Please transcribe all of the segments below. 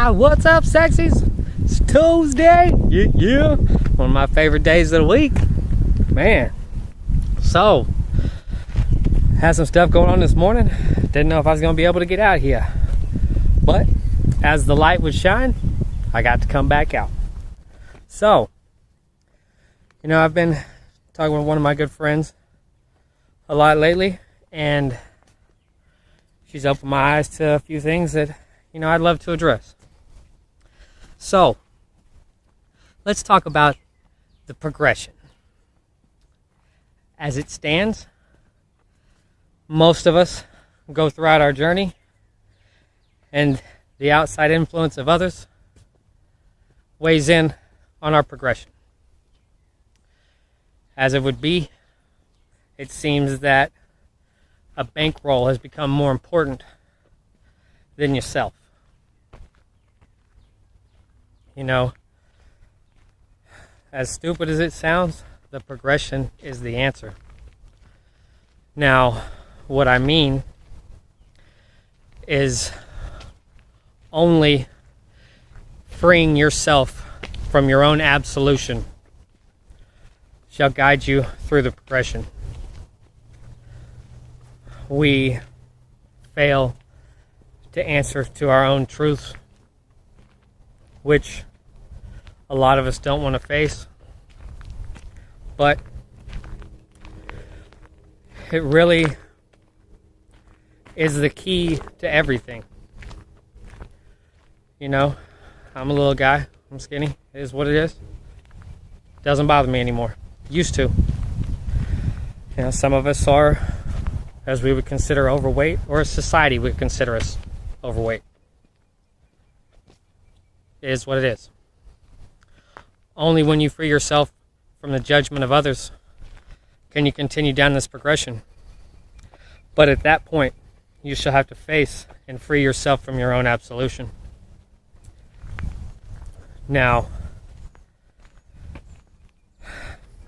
What's up, sexies? It's Tuesday. Yeah. One of my favorite days of the week. Man. So, had some stuff going on this morning. Didn't know if I was going to be able to get out here. But, as the light would shine, I got to come back out. So, I've been talking with one of my good friends a lot lately, and she's opened my eyes to a few things that, I'd love to address. So, let's talk about the progression. As it stands, most of us go throughout our journey, and the outside influence of others weighs in on our progression. As it would be, it seems that a bankroll has become more important than yourself. As stupid as it sounds, the progression is the answer. Now, what I mean is only freeing yourself from your own absolution shall guide you through the progression. We fail to answer to our own truths, which a lot of us don't want to face, but it really is the key to everything. I'm a little guy, I'm skinny, it is what it is. Doesn't bother me anymore. Used to. Some of us are, as we would consider, overweight, or as society would consider us overweight. It is what it is. Only when you free yourself from the judgment of others can you continue down this progression. But at that point, you shall have to face and free yourself from your own absolution. Now,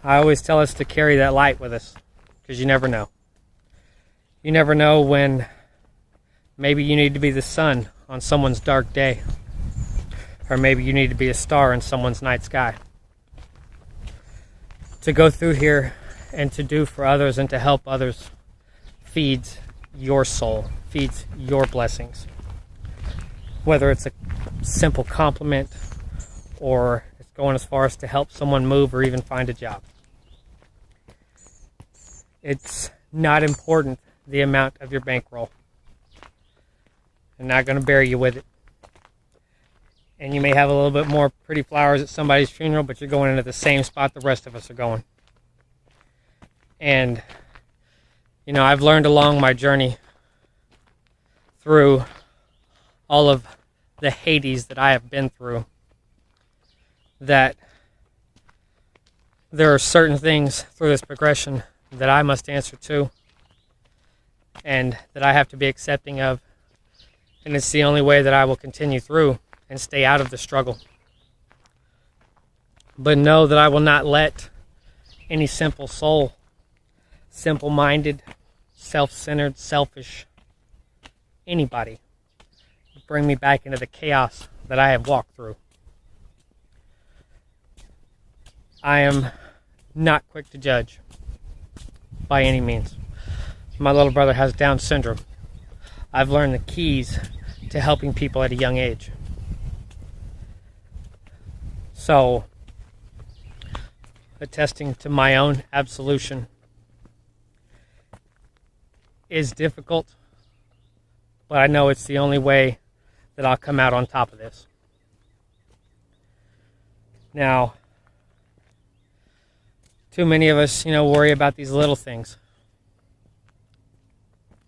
I always tell us to carry that light with us, because you never know. You never know when maybe you need to be the sun on someone's dark day, or maybe you need to be a star in someone's night sky. To go through here and to do for others and to help others feeds your soul, feeds your blessings. Whether it's a simple compliment or it's going as far as to help someone move or even find a job. It's not important the amount of your bankroll. I'm not going to bury you with it. And you may have a little bit more pretty flowers at somebody's funeral, but you're going into the same spot the rest of us are going. And, I've learned along my journey through all of the Hades that I have been through that there are certain things through this progression that I must answer to and that I have to be accepting of. And it's the only way that I will continue through and stay out of the struggle. But know that I will not let any simple soul, simple-minded, self-centered, selfish, anybody bring me back into the chaos that I have walked through. I am not quick to judge by any means. My little brother has Down syndrome. I've learned the keys to helping people at a young age. So, attesting to my own absolution is difficult, but I know it's the only way that I'll come out on top of this. Now, too many of us, worry about these little things.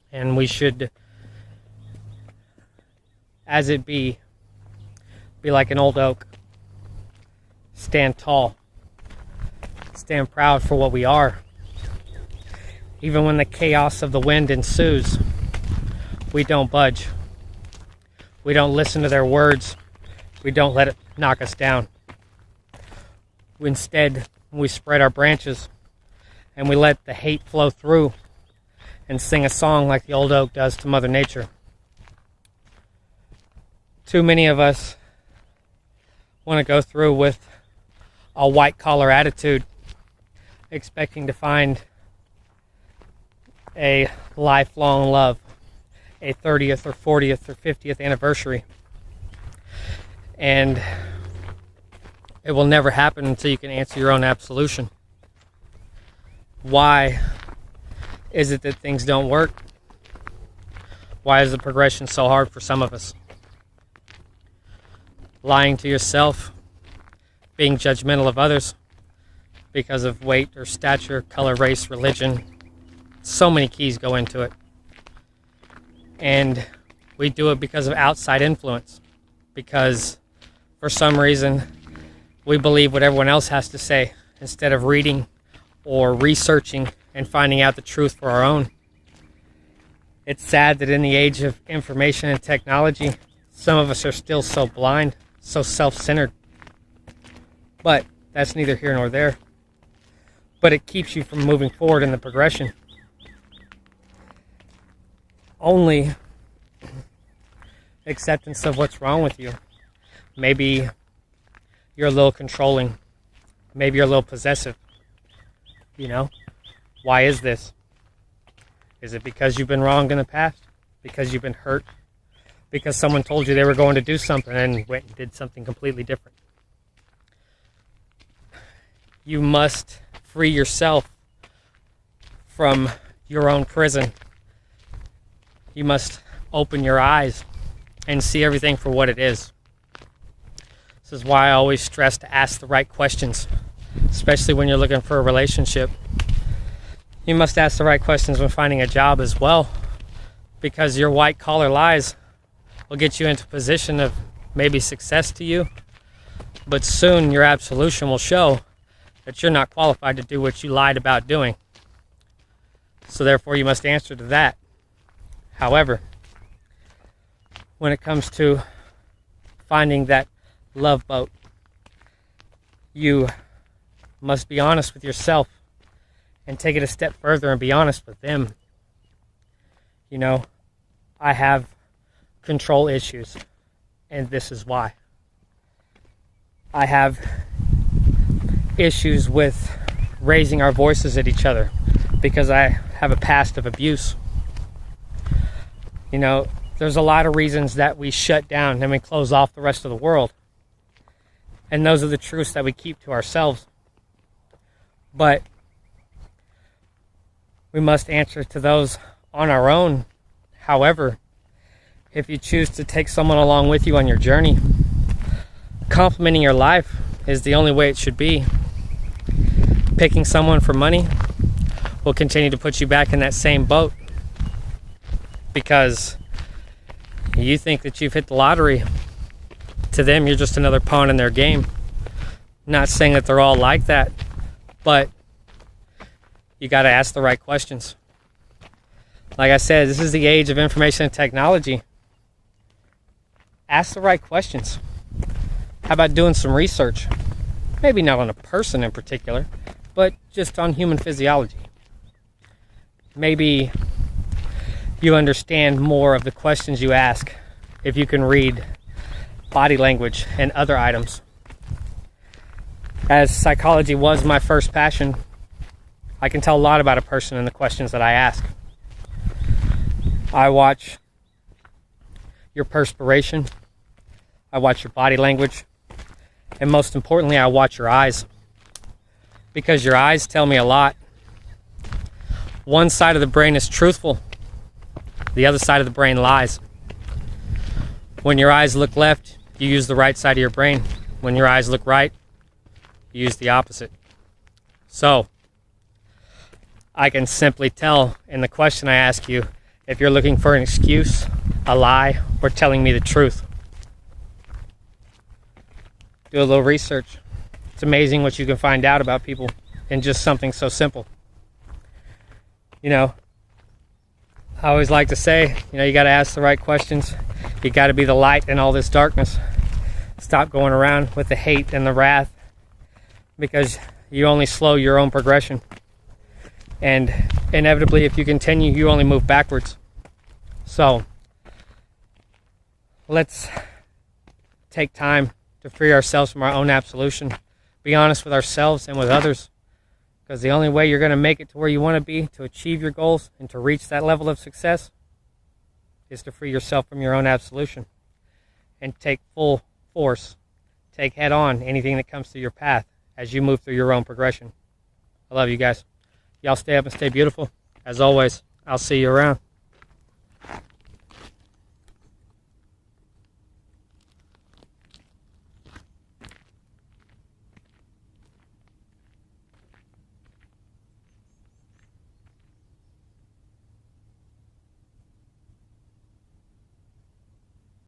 And we should, as it be like an old oak. Stand tall. Stand proud for what we are. Even when the chaos of the wind ensues, we don't budge. We don't listen to their words. We don't let it knock us down. Instead, we spread our branches and we let the hate flow through and sing a song like the old oak does to Mother Nature. too many of us want to go through with a white collar attitude, expecting to find a lifelong love, a 30th or 40th or 50th anniversary. And it will never happen until you can answer your own absolution. Why is it that things don't work? Why is the progression so hard for some of us? Lying to yourself, being judgmental of others because of weight or stature, color, race, religion. So many keys go into it. And we do it because of outside influence. Because for some reason, we believe what everyone else has to say instead of reading or researching and finding out the truth for our own. It's sad that in the age of information and technology, some of us are still so blind, so self-centered. But that's neither here nor there. But it keeps you from moving forward in the progression. Only acceptance of what's wrong with you. Maybe you're a little controlling. Maybe you're a little possessive. You know? Why is this? Is it because you've been wronged in the past? Because you've been hurt? Because someone told you they were going to do something and went and did something completely different? You must free yourself from your own prison. You must open your eyes and see everything for what it is. This is why I always stress to ask the right questions, especially when you're looking for a relationship. You must ask the right questions when finding a job as well, because your white collar lies will get you into a position of maybe success to you, but soon your absolution will show that you're not qualified to do what you lied about doing. So therefore you must answer to that. However, when it comes to finding that love boat, you must be honest with yourself and take it a step further and be honest with them. You know, I have control issues, and this is why. I have issues with raising our voices at each other because I have a past of abuse. You know, there's a lot of reasons that we shut down and we close off the rest of the world. And those are the truths that we keep to ourselves. But we must answer to those on our own. However, if you choose to take someone along with you on your journey, complimenting your life is the only way it should be. Picking someone for money will continue to put you back in that same boat because you think that you've hit the lottery. To them, you're just another pawn in their game. Not saying that they're all like that, but you got to ask the right questions. Like I said, this is the age of information and technology. Ask the right questions. How about doing some research? Maybe not on a person in particular, but just on human physiology. Maybe you understand more of the questions you ask if you can read body language and other items. As psychology was my first passion, I can tell a lot about a person in the questions that I ask. I watch your perspiration, I watch your body language, and most importantly, I watch your eyes. Because your eyes tell me a lot. One side of the brain is truthful, the other side of the brain lies. When your eyes look left, you use the right side of your brain. When your eyes look right, you use the opposite. So, I can simply tell in the question I ask you if you're looking for an excuse, a lie, or telling me the truth. Do a little research. It's amazing what you can find out about people in just something so simple. You know, I always like to say, you got to ask the right questions. You got to be the light in all this darkness. Stop going around with the hate and the wrath, because you only slow your own progression. And inevitably, if you continue, you only move backwards. So, let's take time to free ourselves from our own absolution. Be honest with ourselves and with others, because the only way you're going to make it to where you want to be, to achieve your goals and to reach that level of success, is to free yourself from your own absolution and take full force, take head on anything that comes through your path as you move through your own progression. I love you guys. Y'all stay up and stay beautiful. As always, I'll see you around.